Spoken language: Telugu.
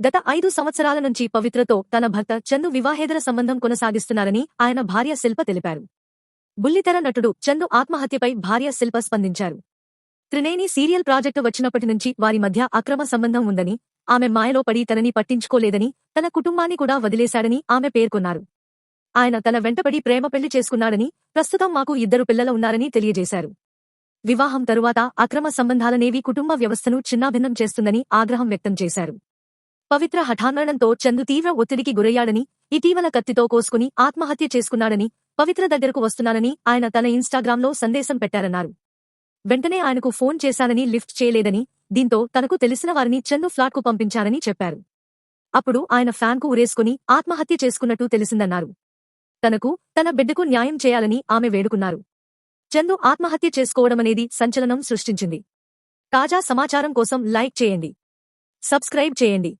గత 5 సంవత్సరాల నుంచి పవిత్రతో తన భర్త చందు వివాహేతర సంబంధం కొనసాగిస్తున్నారని ఆయన భార్య శిల్ప తెలిపారు. బుల్లితెర నటుడు చందు ఆత్మహత్యపై భార్య శిల్ప స్పందించారు. త్రినేని సీరియల్ ప్రాజెక్టు వచ్చినప్పటి నుంచి వారి మధ్య అక్రమ సంబంధం ఉందని, ఆమె మాయలో పడి తనని పట్టించుకోలేదని, తన కుటుంబాన్ని కూడా వదిలేశాడని ఆమె పేర్కొన్నారు. ఆయన తన వెంటపడి ప్రేమ పెళ్లి చేసుకున్నాడని, ప్రస్తుతం మాకు 2 పిల్లలు ఉన్నారని తెలియజేశారు. వివాహం తరువాత అక్రమ సంబంధాలనేవి కుటుంబ వ్యవస్థను చిన్నాభిన్నం చేస్తుందని ఆగ్రహం వ్యక్తం చేశారు. పవిత్ర హఠాన్మరణంతో చందు తీవ్ర ఒత్తిడికి గురయ్యాడని, ఇటీవల కత్తితో కోసుకుని ఆత్మహత్య చేసుకున్నాడని, పవిత్ర దగ్గరకు వస్తున్నానని ఆయన తన ఇన్స్టాగ్రామ్లో సందేశం పెట్టారన్నారు. వెంటనే ఆయనకు ఫోన్ చేశానని లిఫ్ట్ చేయలేదని, దీంతో తనకు తెలిసిన వారిని చందు ఫ్లాట్కు పంపించారని చెప్పారు. అప్పుడు ఆయన ఫ్యాన్కు ఉరేసుకుని ఆత్మహత్య చేసుకున్నట్టు తెలిసిందన్నారు. తనకు, తన బిడ్డకు న్యాయం చేయాలని ఆమె వేడుకున్నారు. చందు ఆత్మహత్య చేసుకోవడమనేది సంచలనం సృష్టించింది. తాజా సమాచారం కోసం లైక్ చేయండి, సబ్స్క్రైబ్ చేయండి.